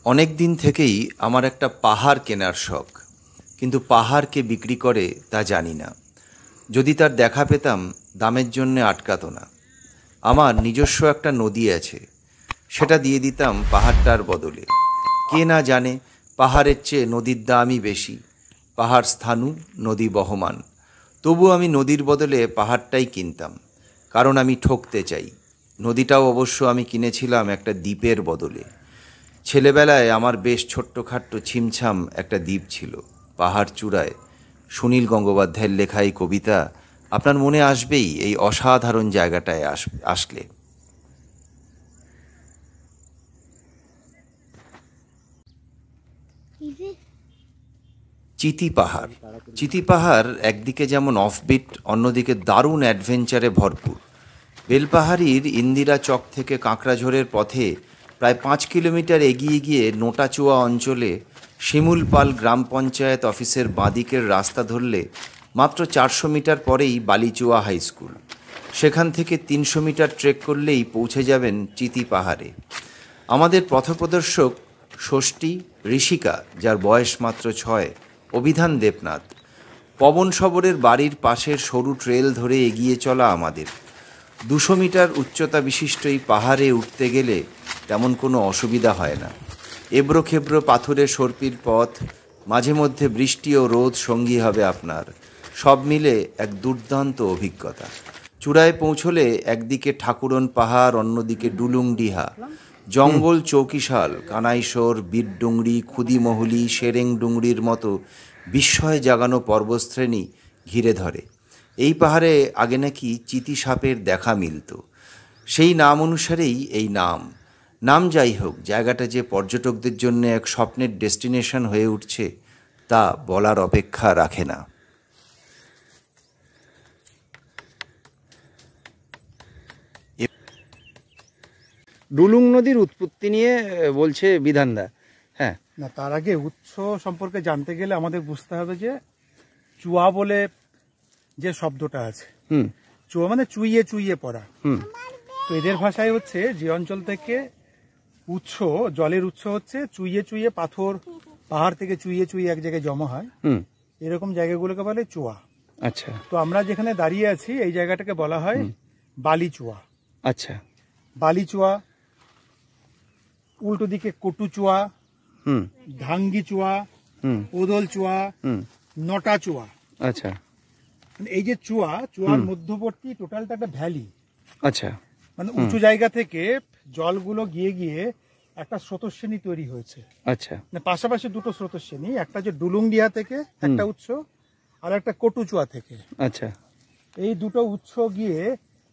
অনেক দিন থেকেই আমার একটা পাহাড় কেনার শখ, কিন্তু পাহাড় কে বিক্রি করে তা জানি না। যদি তার দেখা পেতাম দামের জন্যে আটকাতো না। আমার নিজস্ব একটা নদী আছে, সেটা দিয়ে দিতাম পাহাড়টার বদলে। কে না জানে পাহাড়ের চেয়ে নদীর দামই বেশি। পাহাড় স্থাণু, নদী বহমান। তবু আমি নদীর বদলে পাহাড়টাই কিনতাম, কারণ আমি ঠকতে চাই। নদীটাও অবশ্য আমি কিনেছিলাম একটা দ্বীপের বদলে। ছেলেবেলায় আমার বেশ ছোট্টখাট্ট ছিমছাম একটা দ্বীপ ছিল পাহাড় চূড়ায়। সুনীল গঙ্গোপাধ্যায়ের লেখা এই কবিতা আপনার মনে আসবেই এই অসাধারণ জায়গাটায় আসলে। চিতি পাহাড়। চিতি পাহাড় একদিকে যেমন অফবিট, অন্যদিকে দারুণ অ্যাডভেঞ্চারে ভরপুর। বেলপাহাড়ির ইন্দিরা চক থেকে কাঁকড়াঝোড়ের পথে প্রায় 5 কিলোমিটার এগিয়ে গিয়ে নোটাচুয়া অঞ্চলে শিমুল পাল গ্রাম পঞ্চায়েত অফিসের বাঁদিকের রাস্তা ধরলে মাত্র 400 মিটার পরেই বালিচুয়া হাই স্কুল। সেখান থেকে 300 মিটার ট্রেক করলেই পৌঁছে যাবেন চিতি পাহাড়ে। আমাদের পথপ্রদর্শক ষষ্ঠী ঋষিকা, যার বয়স মাত্র 6, অভিধান দেবনাথ। পবন শবরের বাড়ির পাশের সরু ট্রেল ধরে এগিয়ে চলা আমাদের। 200 মিটার উচ্চতা বিশিষ্ট এই পাহাড়ে উঠতে গেলে তেমন কোনো অসুবিধা হয় না। এবড়ো খেবড়ো পাথরের সর্পির পথ, মাঝে মধ্যে বৃষ্টি ও রোদ সঙ্গী হবে আপনার। সব মিলে এক দুর্দান্ত অভিজ্ঞতা। চূড়ায় পৌঁছলে একদিকে ঠাকুরন পাহাড়, অন্যদিকে ডুলুংডিহা। জঙ্গল, চৌকিশাল, কানাইশোর, বীরডুংরি, খুদিমহুলি, সেরেংডুংরির মতো বিস্ময় জাগানো পর্বতশ্রেণী ঘিরে ধরে। এই পাহাড়ে আগে নাকি চিতি সাপের দেখা মিলত। সেই নাম অনুসারেই এই নাম যাই হোক, জায়গাটা যে পর্যটকদের জন্য এক স্বপ্নের ডেস্টিনেশন হয়ে উঠছে তা বলার অপেক্ষা রাখে না। ডুলুং নদীর উৎপত্তি নিয়ে বলছে বিধানদা। হ্যাঁ, না, তার আগে উৎস সম্পর্কে জানতে গেলে আমাদের বুঝতে হবে যে চুয়া বলে যে শব্দটা আছে, চুয়া মানে চুইয়ে চুইয়ে পড়া। তো এদের ভাষায় হচ্ছে যে অঞ্চল থেকে উৎস, জলের উৎস হচ্ছে চুইয়ে চুইয়ে পাথর, পাহাড় থেকে চুইয়ে চুইয়ে এক জায়গায় জমা হয়, এরকম জায়গাগুলোকে বলে চুয়া। আচ্ছা, তো আমরা যেখানে দাঁড়িয়ে আছি এই জায়গাটাকে বলা হয় বালিচুয়া। আচ্ছা, বালিচুয়া, উল্টো দিকে কটুচুয়া, ধাঙ্গি চুয়া, ওদল চুয়া, নটা চুয়া। আচ্ছা, এই যে চুয়ার মধ্যবর্তী টোটালটা একটা ভ্যালি। আচ্ছা, মানে উঁচু জায়গা থেকে জলগুলো গিয়ে গিয়ে একটা স্রোতশ্রেণী তৈরি হয়েছে। আচ্ছা, পাশাপাশি দুটো স্রোতশ্রেণী, একটা যে ডুলুংডিহা থেকে একটা উৎস, আর একটা কটুচুয়া থেকে। আচ্ছা, এই দুটো উৎস গিয়ে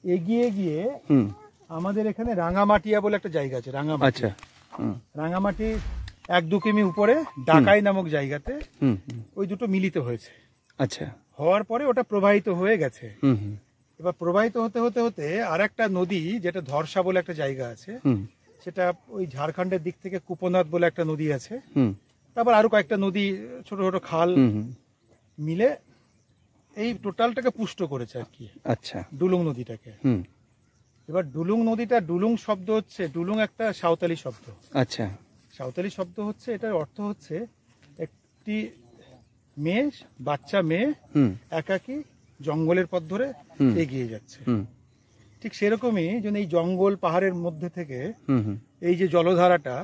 এগিয়ে গিয়ে আমাদের এখানে রাঙামাটিয়া বলে একটা জায়গা আছে। রাঙামাটি, আচ্ছা, রাঙামাটি 1-2 কিমি উপরে ডাকাই নামক জায়গাতে ওই দুটো মিলিত হয়েছে। আচ্ছা, হওয়ার পরে ওটা প্রবাহিত হয়ে গেছে। এবার প্রবাহিত হতে হতে হতে আর একটা নদী, যেটা ধরসা বলে একটা জায়গা আছে, সেটা ওই ঝাড়খণ্ডের দিক থেকে কুপনাথ বলে একটা নদী আছে, তারপর আরো কয়েকটা নদী, ছোট ছোট খাল মিলে এই টোটালটাকে পুষ্ট করেছে আর কি। আচ্ছা, ডুলুং নদীটাকে। এবার ডুলুং নদীটা, ডুলুং শব্দ হচ্ছে, ডুলুং একটা সাঁওতালি শব্দ। আচ্ছা, সাঁওতালি শব্দ হচ্ছে, এটার অর্থ হচ্ছে একটি মেয়ে, বাচ্চা মেয়ে একাকী জঙ্গলের পথ ধরে এগিয়ে যাচ্ছে। ঠিক সেরকমই যেন এই জঙ্গল পাহাড়ের মধ্যে থেকে এই যে জলধারাটা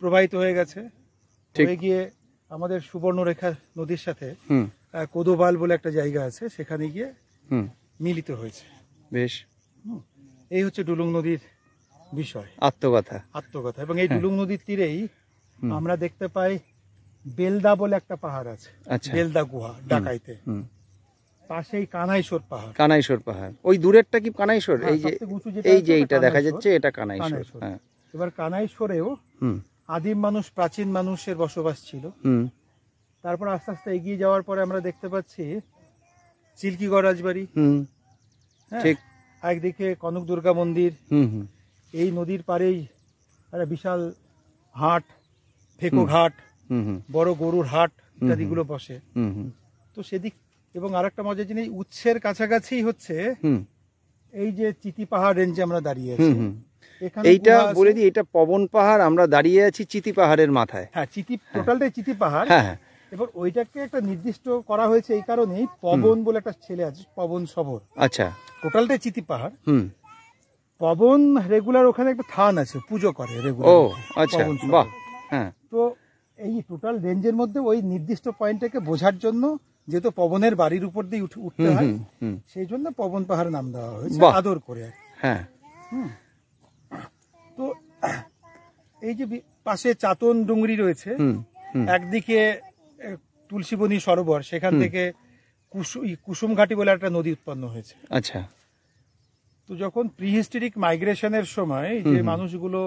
প্রবাহিত হয়ে গেছে, হয়ে গিয়ে আমাদের সুবর্ণরেখা নদীর সাথে কোদোবাল বলে একটা জায়গা আছে, সেখানে গিয়ে মিলিত হয়েছে। বেশ, এই হচ্ছে ডুলুং নদীর বিষয়, আত্মকথা। এবং এই ডুলুং নদীর তীরেই আমরা দেখতে পাই বেলদা বলে একটা পাহাড় আছে। বেলদা গুহা ডাকাইতে, পাশেই কানাইশোর পাহাড়। কানাইশোর পাহাড়, ওই দূরেরটা কি কানাইশোর? এই যে এইটা দেখা যাচ্ছে, এটা কানাইশোর। এবার কানাইশোরেও আদিম মানুষ, প্রাচীন মানুষের বসবাস ছিল। তারপর আস্তে আস্তে এগিয়ে যাওয়ার পরে আমরা দেখতে পাচ্ছি চিল্কিগড় রাজবাড়ি, ঠিক একদিকে কনক দুর্গা মন্দির। এই নদীর পাড়েই একটা বিশাল হাট, ফেকো ঘাট, বড় গরুর হাট ইত্যাদি গুলো বসে। তো সেদিক, এবং আরেকটা মজার জিনিস, উৎসের কাছাকাছি হচ্ছে এই যে চিতি পাহাড় রেঞ্জে আমরা দাঁড়িয়ে আছি, এখানে এইটা গুহা আছে। বলে দিই, এটা পবন পাহাড়, আমরা দাঁড়িয়ে আছি চিতি পাহাড়ের মাথায়। হ্যাঁ, টোটালটাই চিতি পাহাড়। হ্যাঁ হ্যাঁ। এবার ওইটাকে একটা নির্দিষ্ট করা হয়েছে এই কারণেই, পবন বলে একটা ছেলে আছে, পবন সবর। আচ্ছা। টোটালটাই চিতি পাহাড়। হুম। পবন রেগুলার ওখানে একটা থান আছে, পুজো করে রেগুলার। ও আচ্ছা, বাহ। হ্যাঁ। তো এই টোটাল রেঞ্জের মধ্যে ওই নির্দিষ্ট পয়েন্টটাকে বোঝার জন্য, যেহেতু পবনের বাড়ির উপর দিয়ে উঠতে হয়, সেই জন্য পবন পাহাড় নাম দেওয়া হয়েছে আদর করে। হ্যাঁ। তো এই যে পাশে চাতন ডুংরি রয়েছে, একদিকে তুলসীবনী সরোবর, সেখান থেকে কুসুমঘাটি বলে একটা নদী উৎপন্ন হয়েছে। আচ্ছা। তো যখন প্রিহিস্টোরিক মাইগ্রেশনের সময় যে মানুষগুলো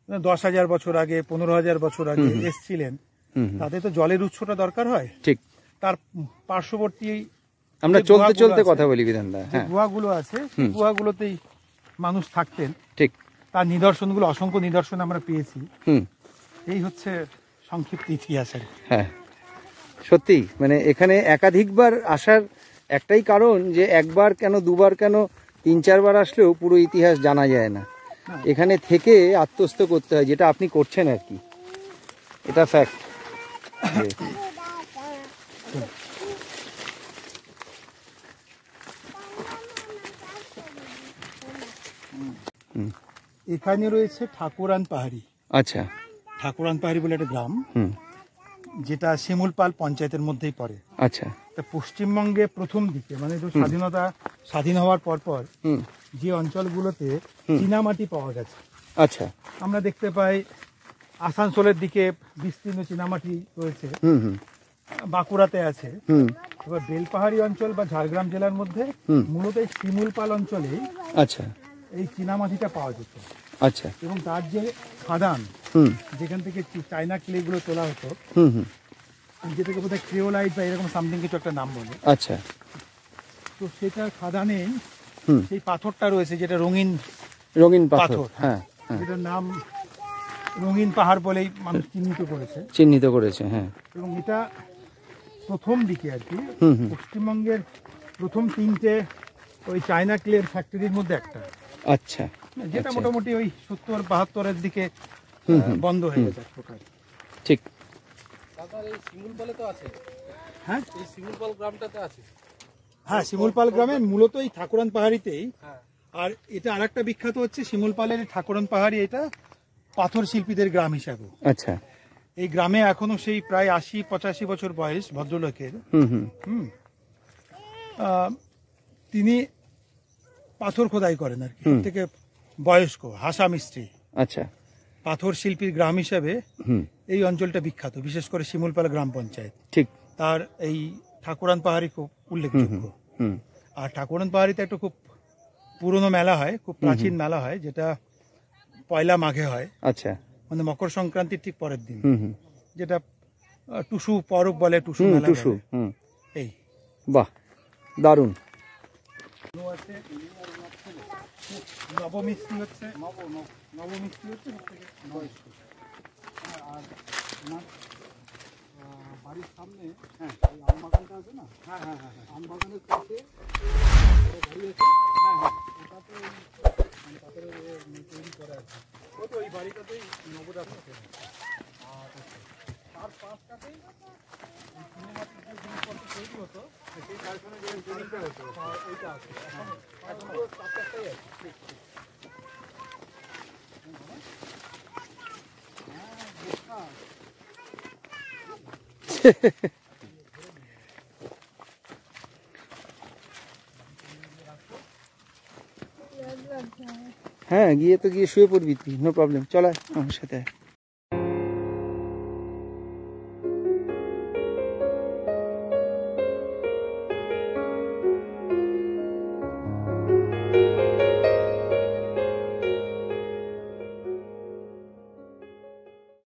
10,000 বছর আগে, 15,000 বছর আগে এসছিলেন, তাদের তো জলের উৎসটা দরকার হয়। ঠিক। তার পার্শ্ববর্তী আমরা চলতে চলতে কথা বলি বিধানদা। যে গুহাগুলো আছে, সেই গুহাগুলোতেই মানুষ থাকতেন। ঠিক। তার নিদর্শনগুলো, অসংখ্য নিদর্শন আমরা পেয়েছি। এই হচ্ছে সংক্ষিপ্ত ইতিহাস। হ্যাঁ, সত্যি মানে এখানে একাধিকবার আসার একটাই কারণ, যে একবার কেন, দুবার কেন, 3-4 বার আসলেও পুরো ইতিহাস জানা যায় না। এখানে থেকে আত্মস্থ করতে হয়, যেটা আপনি করছেন আর কি, এটা ফ্যাক্ট। এখানে রয়েছে ঠাকুরান পাহাড়ি। আচ্ছা। ঠাকুরান পাহাড়ি বলে একটা গ্রাম, যেটা শিমুলপাল পঞ্চায়েতের মধ্যেই পড়ে। আচ্ছা। তা পশ্চিমবঙ্গে প্রথম দিকে, মানে স্বাধীন হওয়ার পর যে অঞ্চলগুলোতে চীনামাটি পাওয়া গেছে, আচ্ছা, আমরা দেখতে পাই আসানসোলের দিকে বিস্তীর্ণ চীনামাটি রয়েছে, বাঁকুড়াতে আছে। এবার বেলপাহাড়ি অঞ্চল বা ঝাড়গ্রাম জেলার মধ্যে মূলত এই শিমুলপাল অঞ্চলেই আচ্ছা, এই চীনামাটিটা পাওয়া যেত। আচ্ছা। এবং তার যে খাদান, যেখান থেকে চায়না ক্লে গুলো তোলা হতো, যেটাকে বোধহয় ক্রিওলাইট বা এরকম সামথিং কিছু একটা নাম বলে। আচ্ছা। তো সেটার খাদানে সেই পাথরটা রয়েছে, যেটা রঙিন পাথর। হ্যাঁ, যেটার নাম রঙিন পাহাড় বলেই মানুষ চিহ্নিত করেছে। হ্যাঁ। এবং এটা প্রথম দিকে আর কি পশ্চিমবঙ্গের প্রথম 3টে ওই চায়না ক্লের ফ্যাক্টরির মধ্যে একটা। আচ্ছা। যেটা মোটামুটি ওই 70-72-এর দিকে বন্ধ হয়ে গেছে। ঠিক। এই শিমুলপালে তো আছে। হ্যাঁ, এই শিমুলপাল গ্রামটাতে আছে। হ্যাঁ, শিমুলপাল গ্রামে মূলত এই ঠাকুরান পাহাড়িতেই। আর এটা আরেকটা বিখ্যাত হচ্ছে শিমুলপালের ঠাকুরান পাহাড়ি, এটা পাথর শিল্পীদের গ্রাম হিসাবে। আচ্ছা। এই গ্রামে এখনো সেই প্রায় 80-85 বছর বয়স ভদ্রলোকের, তিনি পাথর খোদাই করেন আর কি, থেকে বয়স্ক হাসা মিস্ত্রি। আচ্ছা। পাথর শিল্পীর গ্রাম হিসাবে এই অঞ্চলটা বিখ্যাত, বিশেষ করে শিমুলপাল গ্রাম পঞ্চায়েত। ঠিক। তার এই ঠাকুরান পাহাড়ি খুব উল্লেখযোগ্য। আর ঠাকুরান পাহাড়িতে একটা খুব পুরনো মেলা হয়, খুব প্রাচীন মেলা হয়, যেটা পয়লা মাঘে হয়। আচ্ছা। মানে মকর সংক্রান্তির ঠিক পরের দিন, যেটা টুসু পরব বলে, টুসু মেলা বলে। এই বাহ, দারুণ। নবমিষ্টি হচ্ছে বয়স্ক। আর বাড়ির সামনে আম বাগানটা আছে না, আম বাগানের কাছে বাড়ি আছে। ওটাতে তৈরি করা আছে, ও তো ওই বাড়িটাতেই নবদাস থাকে। আর তার পাশটাতেই সিনেমাটির যে জিনিসপত্র তৈরি হতো, সেই কারখানা যে তৈরিটা হতো, ওইটা আছে। এখন পুরো স্ট্রাকচারটাই আছে। হ্যাঁ, গিয়ে শুয়ে পড়বি তুই, নো প্রবলেম, চল আমার সাথে।